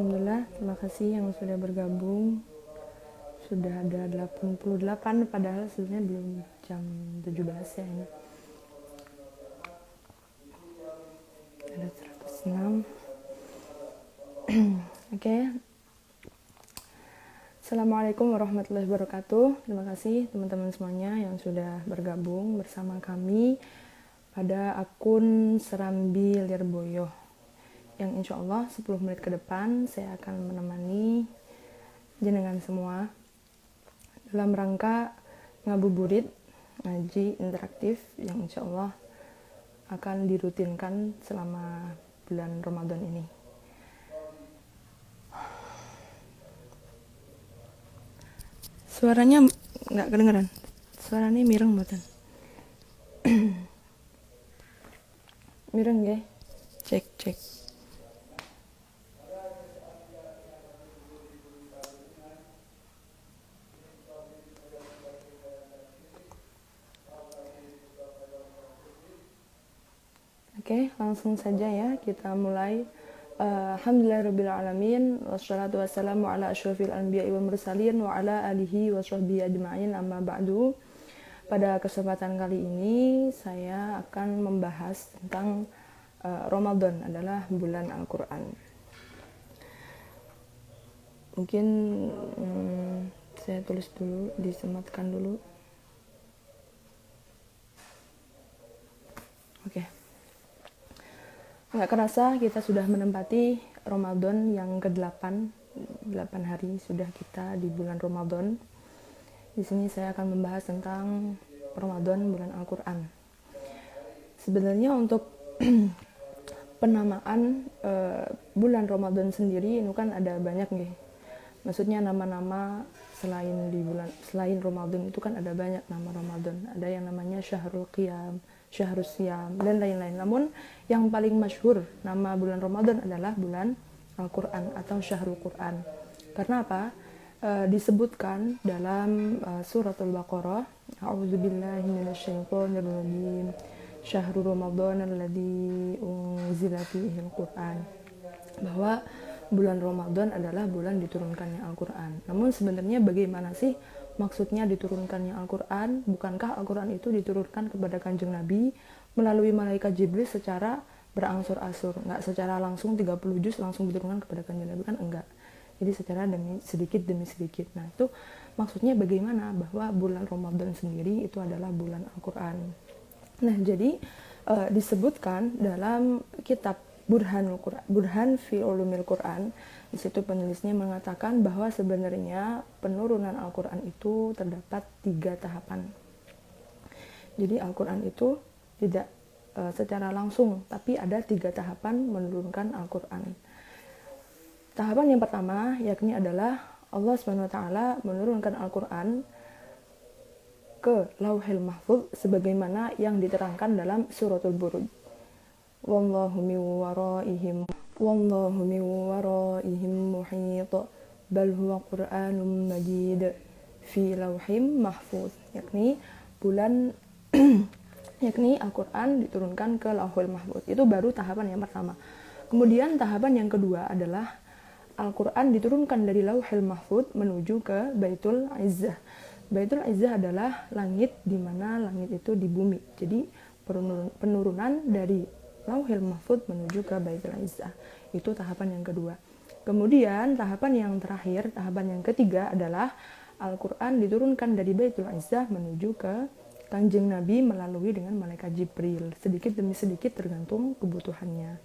Alhamdulillah, terima kasih yang sudah bergabung. Sudah ada 88, padahal sebenarnya belum jam 17 ya ini. Ada 106. Oke. Assalamualaikum warahmatullahi wabarakatuh. Terima kasih teman-teman semuanya yang sudah bergabung bersama kami pada akun Serambi Lirboyo, yang insya Allah 10 menit ke depan saya akan menemani jenengan semua dalam rangka ngabuburit ngaji interaktif yang insya Allah akan dirutinkan selama bulan Ramadan ini. Suaranya nggak kedengeran, suaranya mireng buatan. Mireng ya, cek. Oke, langsung saja ya kita mulai. Alhamdulillahirrabbilalamin, wassalatu wassalamu ala asyrafil anbiya'i wal mursalin wa ala alihi wa sahbihi ajma'in, amma ba'du. Pada kesempatan kali ini saya akan membahas tentang Ramadan adalah bulan Al-Quran. Mungkin saya tulis dulu, disematkan dulu. Oke. Nggak kerasa kita sudah menempati Ramadan yang ke-8. 8 hari sudah kita di bulan Ramadan. Di sini saya akan membahas tentang Ramadan bulan Al-Quran. Sebenarnya untuk penamaan bulan Ramadan sendiri itu kan ada banyak nih. Maksudnya nama-nama selain Ramadan itu kan ada banyak nama Ramadan. Ada yang namanya Syahrul Qiyam, Syahrul Siyam, dan lain-lain. Namun yang paling masyhur nama bulan Ramadan adalah bulan Al-Quran atau Syahrul Quran. Karena apa? Disebutkan dalam suratul Baqarah, A'udzubillahi minasyaitonirrajim, Syahrul Ramadan alladzi unzila fihil Quran, bahwa bulan Ramadan adalah bulan diturunkannya Al-Quran. Namun sebenarnya bagaimana sih maksudnya diturunkannya Al-Quran? Bukankah Al-Quran itu diturunkan kepada Kanjeng Nabi melalui malaikat Jibril secara berangsur-angsur? Nggak secara langsung 30 juz langsung diturunkan kepada Kanjeng Nabi, kan enggak. Jadi secara demi sedikit. Nah itu maksudnya bagaimana bahwa bulan Ramadan sendiri itu adalah bulan Al-Quran. Nah jadi disebutkan dalam kitab Burhan fi Ulumil Quran. Di situ penulisnya mengatakan bahwa sebenarnya penurunan Al-Quran itu terdapat 3 tahapan. Jadi Al-Quran itu tidak secara langsung, tapi ada 3 tahapan menurunkan Al-Quran. Tahapan yang pertama yakni adalah Allah SWT menurunkan Al-Quran ke Lauhil Mahfuz sebagaimana yang diterangkan dalam suratul Buruj. Wallahu min waraihim muhit bal huwa Qur'anun Majid fi lauhim mahfuz, yakni Al-Quran diturunkan ke Lauhul Mahfuz. Itu baru tahapan yang pertama. Kemudian tahapan yang kedua adalah Al-Quran diturunkan dari Lauhul Mahfuz menuju ke Baitul Izzah. Baitul Izzah adalah langit, di mana langit itu di bumi. Jadi penurunan dari Lauhil Mahfuz menuju ke Baitul Izzah. Itu tahapan yang kedua. Kemudian tahapan yang terakhir, tahapan yang ketiga adalah Al-Quran diturunkan dari Baitul Izzah menuju ke Kanjeng Nabi melalui dengan malaikat Jibril. Sedikit demi sedikit tergantung kebutuhannya.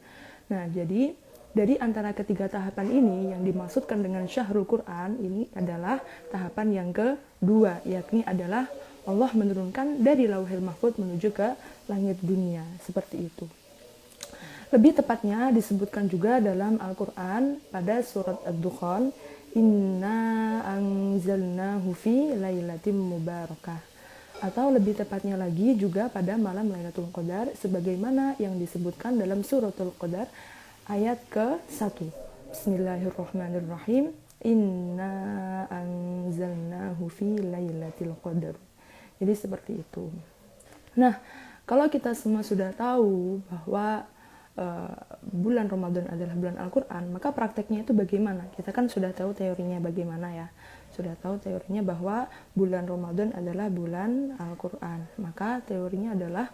Nah, jadi dari antara ketiga tahapan ini yang dimaksudkan dengan Syahrul Quran ini adalah tahapan yang kedua, yakni adalah Allah menurunkan dari Lauhil Mahfuz menuju ke langit dunia. Seperti itu. Lebih tepatnya disebutkan juga dalam Al-Quran pada surat Ad-Dukhan, Inna anzalnahu fi lailatin mubarakah. Atau lebih tepatnya lagi juga pada malam Lailatul Qadar, sebagaimana yang disebutkan dalam suratul Qadar ayat ke-1. Bismillahirrahmanirrahim. Inna anzalnahu fi lailatul qadar. Jadi seperti itu. Nah, kalau kita semua sudah tahu bahwa bulan Ramadan adalah bulan Al-Quran, maka prakteknya itu bagaimana? Kita kan sudah tahu teorinya bagaimana ya. Sudah tahu teorinya bahwa bulan Ramadan adalah bulan Al-Quran. Maka teorinya adalah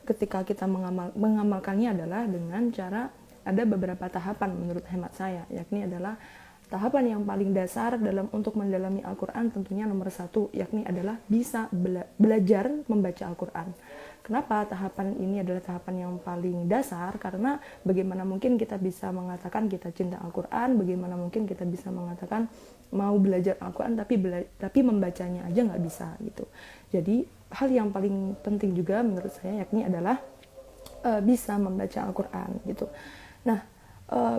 ketika kita mengamalkannya adalah dengan cara ada beberapa tahapan menurut hemat saya, yakni adalah tahapan yang paling dasar dalam untuk mendalami Al-Quran tentunya nomor 1, yakni adalah bisa belajar membaca Al-Quran. Kenapa tahapan ini adalah tahapan yang paling dasar? Karena bagaimana mungkin kita bisa mengatakan kita cinta Al-Quran, bagaimana mungkin kita bisa mengatakan mau belajar Al-Quran tapi membacanya aja nggak bisa gitu. Jadi hal yang paling penting juga menurut saya yakni adalah bisa membaca Al-Quran gitu. Nah,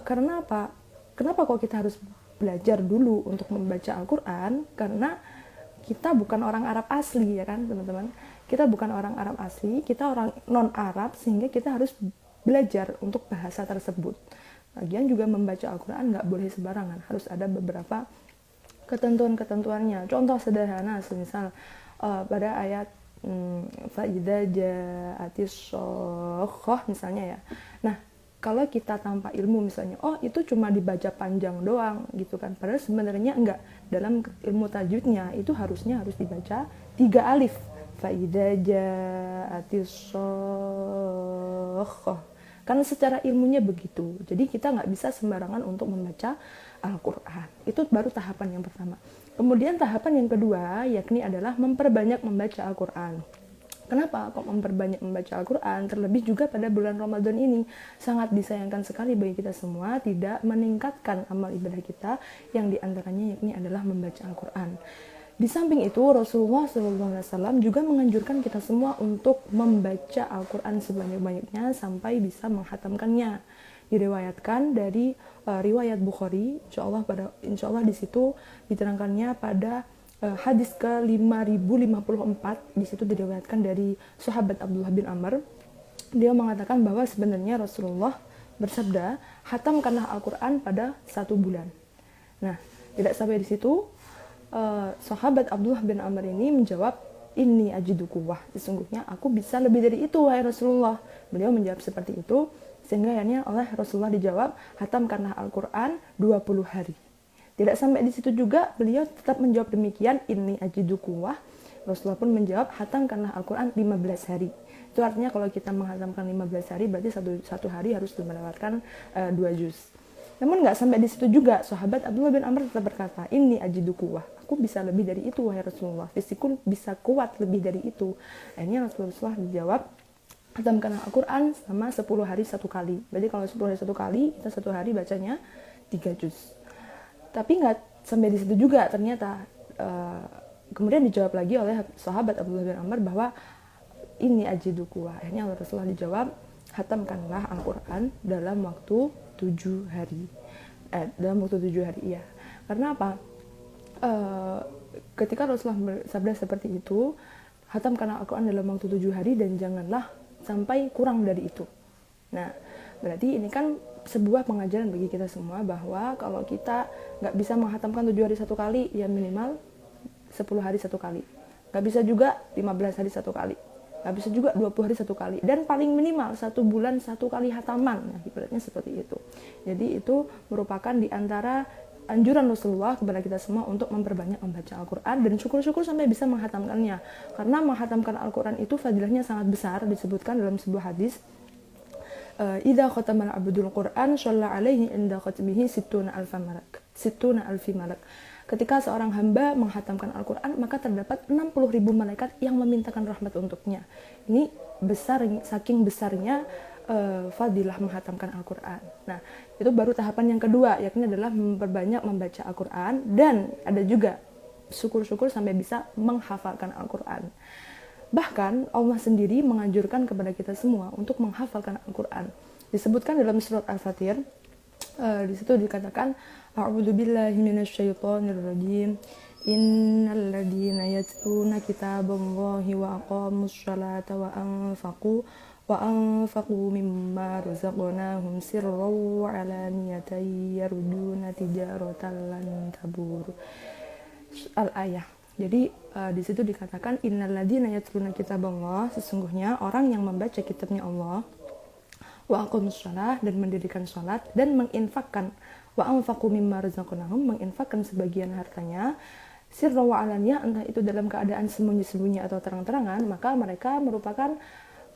karena apa? Kenapa kok kita harus belajar dulu untuk membaca Al-Quran? Karena kita bukan orang Arab asli ya kan teman-teman. Kita bukan orang Arab asli, kita orang non-Arab, sehingga kita harus belajar untuk bahasa tersebut. Lagian juga membaca Al-Quran nggak boleh sembarangan, harus ada beberapa ketentuan-ketentuannya. Contoh sederhana, semisal pada ayat fa'idza ja'atis shakhah misalnya ya. Nah, kalau kita tanpa ilmu misalnya, oh itu cuma dibaca panjang doang gitu kan. Padahal sebenarnya enggak. Dalam ilmu tajwidnya itu harusnya harus dibaca 3 alif. Fa'idza ja'atis shakhah. Karena secara ilmunya begitu. Jadi kita nggak bisa sembarangan untuk membaca Al-Quran. Itu baru tahapan yang pertama. Kemudian tahapan yang kedua yakni adalah memperbanyak membaca Al-Quran. Kenapa kok memperbanyak membaca Al-Quran? Terlebih juga pada bulan Ramadan ini sangat disayangkan sekali bagi kita semua tidak meningkatkan amal ibadah kita yang diantaranya yakni adalah membaca Al-Quran. Di samping itu Rasulullah SAW juga menganjurkan kita semua untuk membaca Al-Quran sebanyak-banyaknya sampai bisa menghatamkannya. Diriwayatkan dari riwayat Bukhari, insya Allah di situ diterangkannya pada hadis ke 5054. Di situ diriwayatkan dari sahabat Abdullah bin Amr. Dia mengatakan bahwa sebenarnya Rasulullah bersabda, hatamkanlah Al-Quran pada 1 bulan. Nah, tidak sampai di situ, sahabat Abdullah bin Amr ini menjawab, inni ajidu quwwah, sesungguhnya aku bisa lebih dari itu wahai Rasulullah. Beliau menjawab seperti itu, sehingga akhirnya oleh Rasulullah dijawab, hatamkanlah Al-Quran 20 hari. Tidak sampai di situ juga, beliau tetap menjawab demikian, inni ajidu quwwah. Rasulullah pun menjawab, hatamkanlah Al-Quran 15 hari. Itu artinya kalau kita menghatamkan 15 hari, berarti satu hari harus melewatkan 2 juz. Namun nggak sampai di situ juga, sahabat Abdullah bin Amr tetap berkata, inni ajidu quwwah, aku bisa lebih dari itu wahai Rasulullah, fisikku bisa kuat lebih dari itu. Akhirnya Rasulullah dijawab, hatamkanlah Al-Quran sama 10 hari 1 kali. Berarti kalau 10 hari 1 kali, kita 1 hari bacanya 3 juz. Tapi nggak sampai di situ juga ternyata. Kemudian dijawab lagi oleh sahabat Abdullah bin Amr bahwa ini ajidu quwwah. Akhirnya Rasulullah dijawab, hatamkanlah Al-Quran dalam waktu 7 hari. Dalam waktu 7 hari, iya. Karena apa? Ketika Rasulullah bersabda seperti itu, hatamkanlah Al-Quran dalam waktu 7 hari dan janganlah sampai kurang dari itu. Nah, berarti ini kan sebuah pengajaran bagi kita semua bahwa kalau kita nggak bisa menghatamkan 7 hari 1 kali, ya minimal 10 hari 1 kali. Nggak bisa juga 15 hari 1 kali. Nggak bisa juga 20 hari 1 kali. Dan paling minimal 1 bulan 1 kali hataman. Nah, ibaratnya seperti itu. Jadi itu merupakan di antara anjuran Rasulullah kepada kita semua untuk memperbanyak membaca Al-Quran dan syukur-syukur sampai bisa menghatamkannya. Karena menghatamkan Al-Quran itu fadilahnya sangat besar, disebutkan dalam sebuah hadis, idza khatamal abdul Quran shalla alaihi inda khatmihi sittuna alfi malak. Ketika seorang hamba menghatamkan Al-Quran, maka terdapat 60.000 malaikat yang memintakan rahmat untuknya. Ini besar, saking besarnya fadilah menghatamkan Al-Quran. Nah, itu baru tahapan yang kedua, yakni adalah memperbanyak membaca Al-Quran, dan ada juga syukur-syukur sampai bisa menghafalkan Al-Quran. Bahkan Allah sendiri menganjurkan kepada kita semua untuk menghafalkan Al-Quran. Disebutkan dalam surat Al-Fatir, di situ dikatakan, A'udzu billahi minasyaitonir rajim. Innal ladzina yatluna kitaballahi wa aqamus sholata wa anfaqu mimma razaqnahum sirran wa alaniyatan yarjuna tijaratan lan tabur. Al-ayah. Jadi di situ dikatakan innal ladzina yatluna kitaballah, sesungguhnya orang yang membaca kitabnya Allah, wa aqamus shalah, dan mendirikan sholat, dan menginfakkan, wa anfaqu mimma razaqnahum, menginfakkan sebagian hartanya, sirra wa alaniyah, entah itu dalam keadaan sembunyi-sembunyi atau terang-terangan, maka mereka merupakan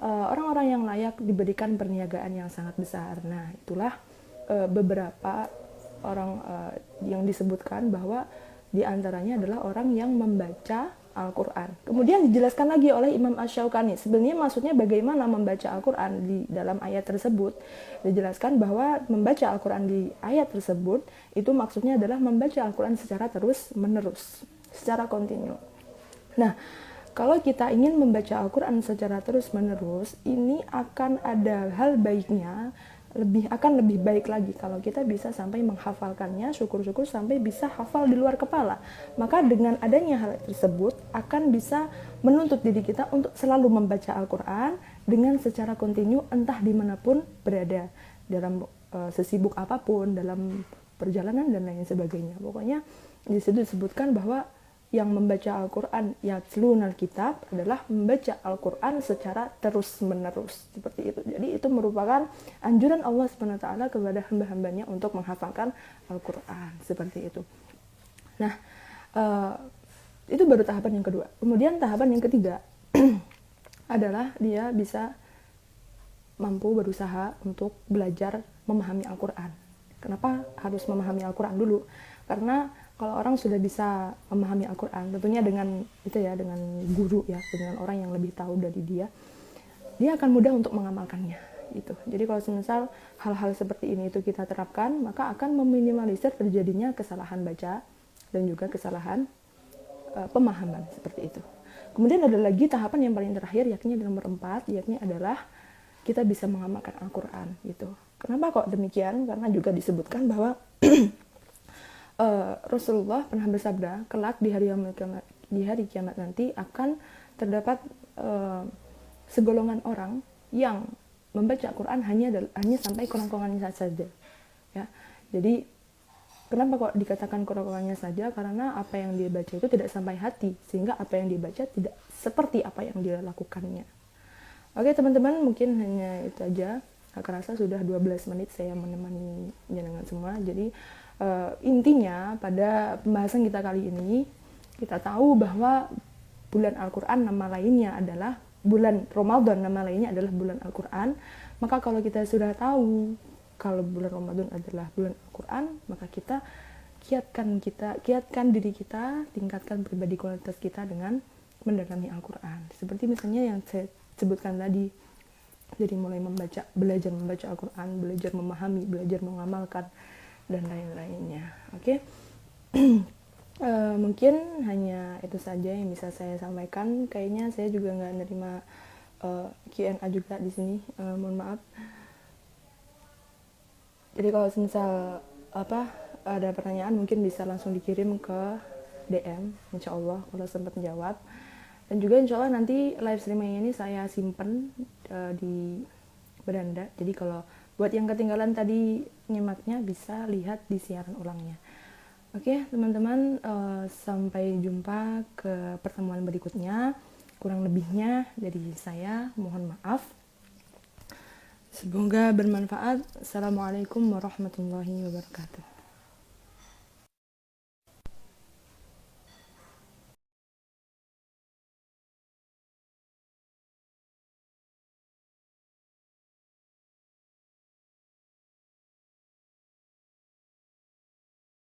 orang-orang yang layak diberikan perniagaan yang sangat besar. Nah, itulah beberapa orang yang disebutkan bahwa diantaranya adalah orang yang membaca Al-Quran. Kemudian dijelaskan lagi oleh Imam Asy-Syaukani. Sebenarnya maksudnya bagaimana membaca Al-Quran di dalam ayat tersebut. Dijelaskan bahwa membaca Al-Quran di ayat tersebut itu maksudnya adalah membaca Al-Quran secara terus-menerus, secara kontinu. Nah, kalau kita ingin membaca Al-Quran secara terus-menerus, ini akan ada hal baiknya, akan lebih baik lagi kalau kita bisa sampai menghafalkannya, syukur-syukur sampai bisa hafal di luar kepala. Maka dengan adanya hal tersebut akan bisa menuntut diri kita untuk selalu membaca Al-Quran dengan secara kontinu, entah dimanapun berada, dalam sesibuk apapun, dalam perjalanan dan lain sebagainya. Pokoknya di situ disebutkan bahwa yang membaca Al-Quran yatlunal kitab adalah membaca Al-Quran secara terus-menerus, seperti itu. Jadi itu merupakan anjuran Allah SWT kepada hamba-hambanya untuk menghafalkan Al-Quran, seperti itu. Nah, itu baru tahapan yang kedua. Kemudian tahapan yang ketiga adalah dia bisa mampu berusaha untuk belajar memahami Al-Quran. Kenapa harus memahami Al-Quran dulu? Karena kalau orang sudah bisa memahami Al-Quran, tentunya dengan itu ya, dengan guru ya, dengan orang yang lebih tahu dari dia akan mudah untuk mengamalkannya gitu. Jadi kalau misal hal-hal seperti ini itu kita terapkan, maka akan meminimalisir terjadinya kesalahan baca dan juga kesalahan pemahaman seperti itu. Kemudian ada lagi tahapan yang paling terakhir, yakni nomor 4, yakni adalah kita bisa mengamalkan Al-Quran gitu. Kenapa kok demikian? Karena juga disebutkan bahwa Rasulullah pernah bersabda, kelak di hari kiamat nanti akan terdapat segolongan orang yang membaca Al-Quran hanya sampai kerongkongannya saja. Ya, jadi kenapa kok dikatakan kerongkongannya saja? Karena apa yang dia baca itu tidak sampai hati, sehingga apa yang dia baca tidak seperti apa yang dia lakukannya. Oke teman-teman, mungkin hanya itu aja. Gak kerasa sudah 12 menit saya menemani jenengan semua. Jadi intinya pada pembahasan kita kali ini, kita tahu bahwa bulan Al-Quran nama lainnya adalah bulan Ramadan, nama lainnya adalah bulan Al-Quran. Maka kalau kita sudah tahu kalau bulan Ramadan adalah bulan Al-Quran, maka kita kiatkan diri kita, tingkatkan pribadi kualitas kita dengan mendalami Al-Quran. Seperti misalnya yang saya sebutkan tadi, jadi mulai belajar membaca Al-Quran, belajar memahami, belajar mengamalkan, dan lain-lainnya. Oke. Mungkin hanya itu saja yang bisa saya sampaikan. Kayaknya saya juga nggak nerima Q&A juga di sini. Mohon maaf. Jadi kalau misal ada pertanyaan, mungkin bisa langsung dikirim ke DM, insya Allah kalau sempat menjawab. Dan juga insya Allah nanti live streaming ini saya simpen di beranda. Jadi kalau buat yang ketinggalan tadi nyimaknya bisa lihat di siaran ulangnya. Oke teman-teman, sampai jumpa ke pertemuan berikutnya. Kurang lebihnya dari saya mohon maaf. Semoga bermanfaat. Assalamualaikum warahmatullahi wabarakatuh.